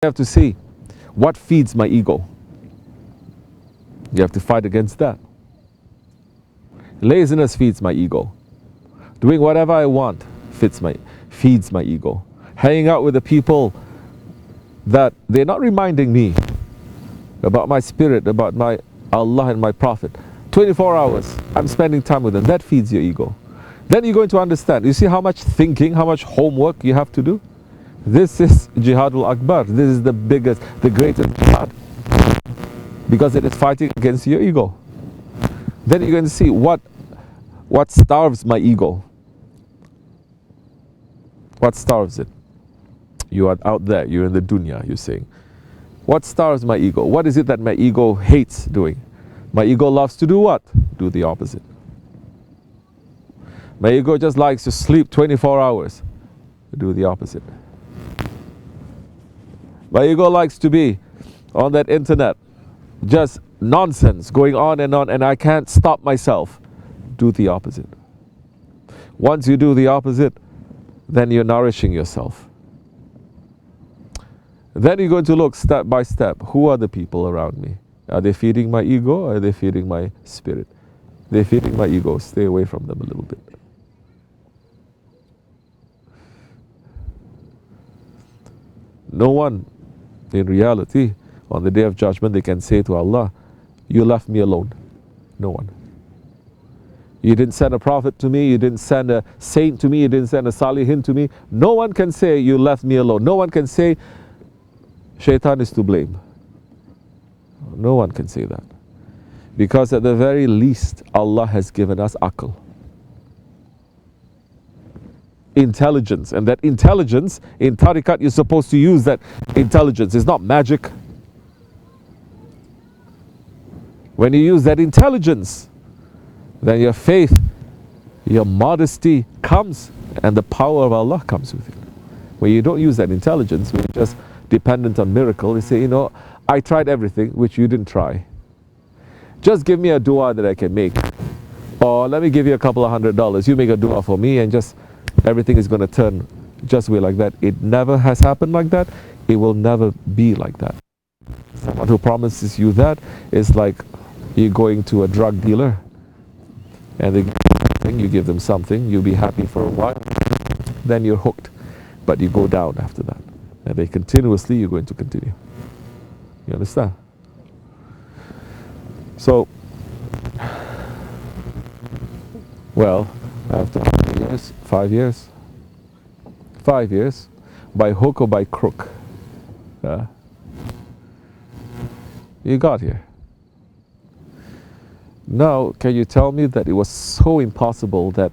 have to see what feeds my ego. You have to fight against that. Laziness feeds my ego. Doing whatever I want feeds my ego. Hanging out with the people that they're not reminding me about my spirit, about my Allah and my Prophet. 24 hours, I'm spending time with them. That feeds your ego. Then you're going to understand. You see how much thinking, how much homework you have to do? This is Jihadul Akbar. This is the biggest, the greatest jihad. Because it is fighting against your ego. Then you're going to see what starves my ego. What starves it? You are out there, you're in the dunya, you're saying. What starves my ego? What is it that my ego hates doing? My ego loves to do what? Do the opposite. My ego just likes to sleep 24 hours. Do the opposite. My ego likes to be on that internet. Just nonsense going on, and I can't stop myself. Do the opposite. Once you do the opposite, then you're nourishing yourself. Then you're going to look step by step. Who are the people around me? Are they feeding my ego or are they feeding my spirit? They're feeding my ego. Stay away from them a little bit. No one, in reality, on the Day of Judgment, they can say to Allah, you left me alone. No one. You didn't send a prophet to me, you didn't send a saint to me, you didn't send a salihin to me. No one can say you left me alone. No one can say Shaitan is to blame. No one can say that. Because at the very least, Allah has given us aql. Intelligence. And that intelligence, in tariqat, you're supposed to use that intelligence. It's not magic. When you use that intelligence, then your faith, your modesty comes, and the power of Allah comes with it. When you don't use that intelligence, when you're just dependent on miracle, you say, you know, I tried everything which you didn't try. Just give me a dua that I can make. Or let me give you a couple of $100. You make a dua for me and just everything is going to turn just way like that. It never has happened like that. It will never be like that. Someone who promises you that is like you're going to a drug dealer and they give you something, you give them something, you'll be happy for a while, then you're hooked. But you go down after that. And they continuously, you're going to continue. You understand? So, well, after 5 years, 5 years, by hook or by crook, you got here. Now, can you tell me that it was so impossible that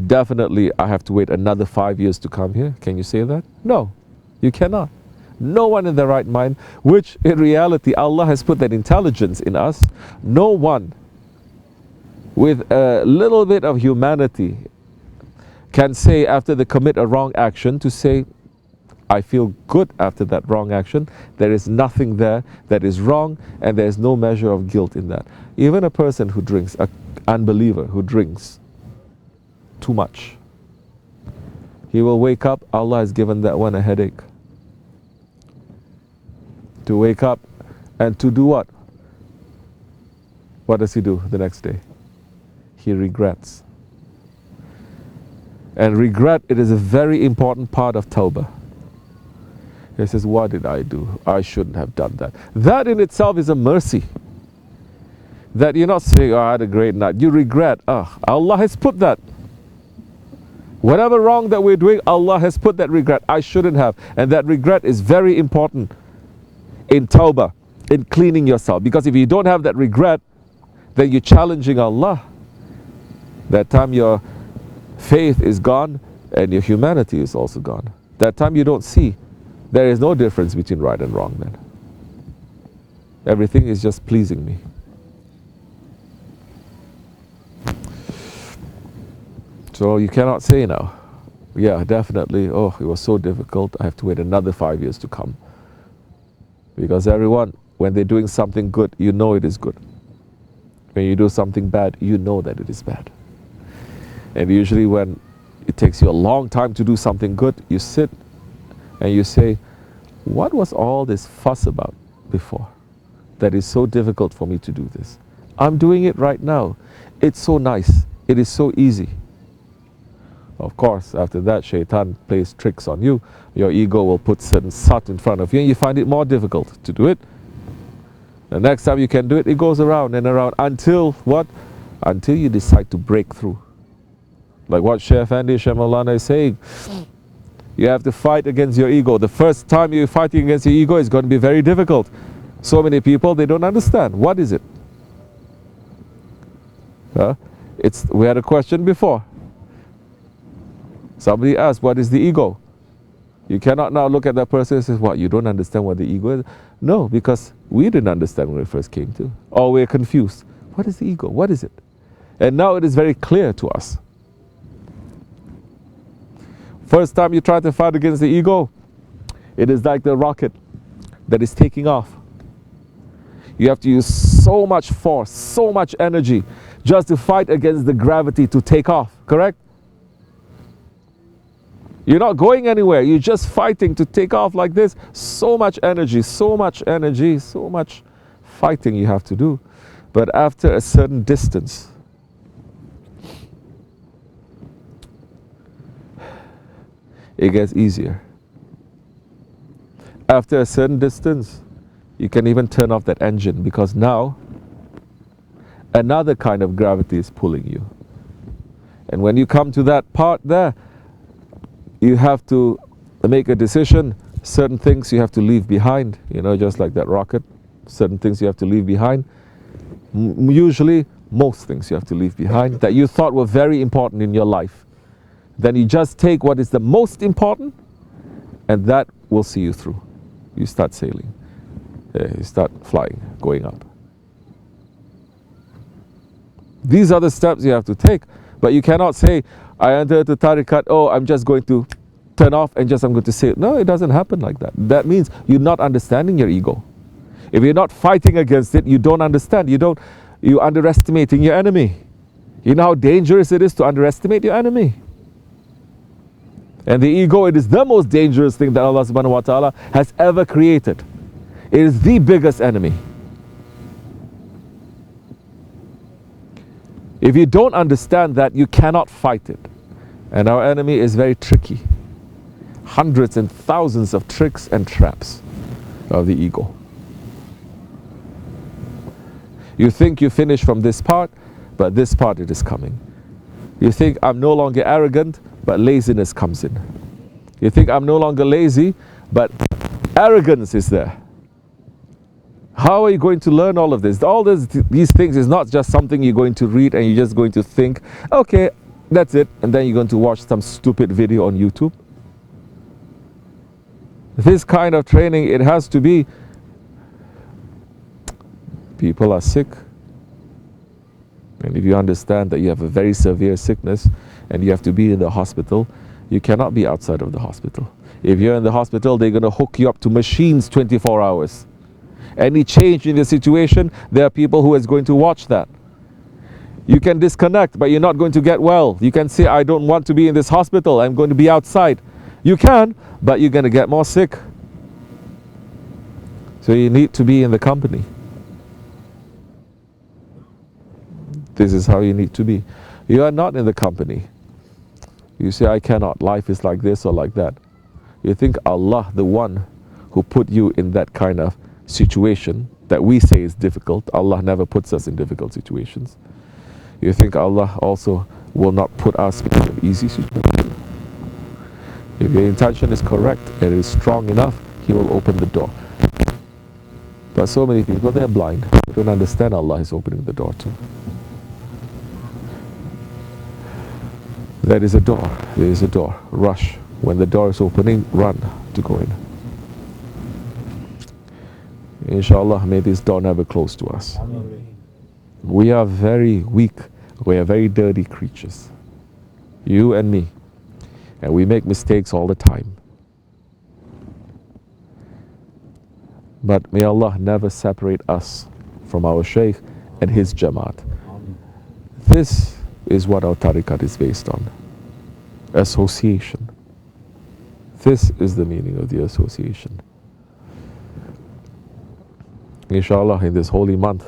definitely I have to wait another 5 years to come here? Can you say that? No, you cannot. No one in their right mind, which in reality Allah has put that intelligence in us. No one with a little bit of humanity can say after they commit a wrong action to say, I feel good after that wrong action. There is nothing there that is wrong and there is no measure of guilt in that. Even a person who drinks, an unbeliever who drinks too much, he will wake up, Allah has given that one a headache. To wake up and to do what? What does he do the next day? He regrets. And regret, it is a very important part of tawbah. He says, what did I do? I shouldn't have done that. That in itself is a mercy. That you're not saying, oh, I had a great night. You regret. Allah has put that. Whatever wrong that we're doing, Allah has put that regret. I shouldn't have. And that regret is very important in tawbah, in cleaning yourself. Because if you don't have that regret, then you're challenging Allah. That time your faith is gone and your humanity is also gone. That time you don't see. There is no difference between right and wrong then. Everything is just pleasing me. So you cannot say now, yeah, definitely, oh, it was so difficult, I have to wait another 5 years to come. Because everyone, when they're doing something good, you know it is good. When you do something bad, you know that it is bad. And usually when it takes you a long time to do something good, you sit and you say, what was all this fuss about before that is so difficult for me to do this? I'm doing it right now. It's so nice. It is so easy. Of course, after that, shaitan plays tricks on you. Your ego will put certain sat in front of you and you find it more difficult to do it. The next time you can do it, it goes around and around until what? Until you decide to break through. Like what Shaykh Efendi, Shaykh Maulana is saying, you have to fight against your ego. The first time you're fighting against your ego is going to be very difficult. So many people, they don't understand. What is it? We had a question before. Somebody asked, what is the ego? You cannot now look at that person and say, what, you don't understand what the ego is? No, because we didn't understand when we first came to. Or we're confused. What is the ego? What is it? And now it is very clear to us. First time you try to fight against the ego, it is like the rocket that is taking off. You have to use so much force, so much energy just to fight against the gravity to take off, correct? You're not going anywhere, you're just fighting to take off like this. So much energy, so much energy, so much fighting you have to do. But after a certain distance, it gets easier. After a certain distance, you can even turn off that engine because now another kind of gravity is pulling you. And when you come to that part there, you have to make a decision. Certain things you have to leave behind, you know, just like that rocket. Certain things you have to leave behind. Usually, most things you have to leave behind that you thought were very important in your life. Then you just take what is the most important, and that will see you through. You start sailing. You start flying, going up. These are the steps you have to take. But you cannot say, I entered the tariqat, oh, I'm just going to turn off and I'm going to say, no, it doesn't happen like that. That means you're not understanding your ego. If you're not fighting against it, you don't understand. You're underestimating your enemy. You know how dangerous it is to underestimate your enemy. And the ego, it is the most dangerous thing that Allah subhanahu wa ta'ala has ever created. It is the biggest enemy. If you don't understand that, you cannot fight it. And our enemy is very tricky. Hundreds and thousands of tricks and traps of the ego. You think you finish from this part, but this part it is coming. You think I'm no longer arrogant, but laziness comes in. You think I'm no longer lazy, but arrogance is there. How are you going to learn all of this? All these things is not just something you're going to read and you're just going to think, okay, that's it, and then you're going to watch some stupid video on YouTube. This kind of training, it has to be, people are sick. And if you understand that you have a very severe sickness and you have to be in the hospital, you cannot be outside of the hospital. If you're in the hospital, they're going to hook you up to machines 24 hours. Any change in the situation, there are people who is going to watch that. You can disconnect, but you're not going to get well. You can say, I don't want to be in this hospital, I'm going to be outside. You can, but you're going to get more sick. So you need to be in the company. This is how you need to be. You are not in the company. You say, I cannot, life is like this or like that. You think Allah, the one who put you in that kind of situation that we say is difficult, Allah never puts us in difficult situations. You think Allah also will not put us in an easy situation. If your intention is correct and it is strong enough, He will open the door. But so many people, they're blind. They don't understand Allah is opening the door too. There is a door. There is a door. Rush. When the door is opening, run to go in. Inshallah, may this door never close to us. We are very weak. We are very dirty creatures. You and me. And we make mistakes all the time. But may Allah never separate us from our Shaykh and his Jamaat. This is what our tariqat is based on. Association. This is the meaning of the association. inshallah, in this holy month,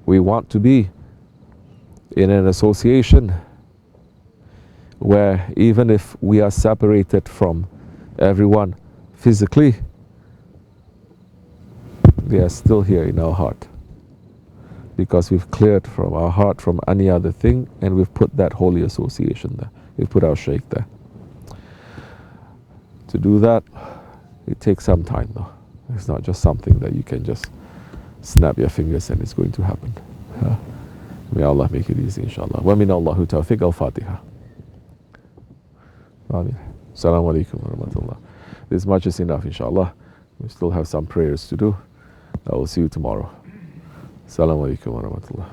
we want to be in an association where even if we are separated from everyone physically, they are still here in our heart, because we've cleared from our heart from any other thing, and we've put that holy association there. We've put our Shaykh there. To do that, it takes some time though. It's not just something that you can just snap your fingers and it's going to happen. May Allah make it easy, inshallah. Wa min Allahu tawfiq. Al-Fatiha. Assalamu alaikum wa rahmatullah. This much is enough, inshallah. We still have some prayers to do. I will see you tomorrow. Assalamu alaikum wa rahmatullah.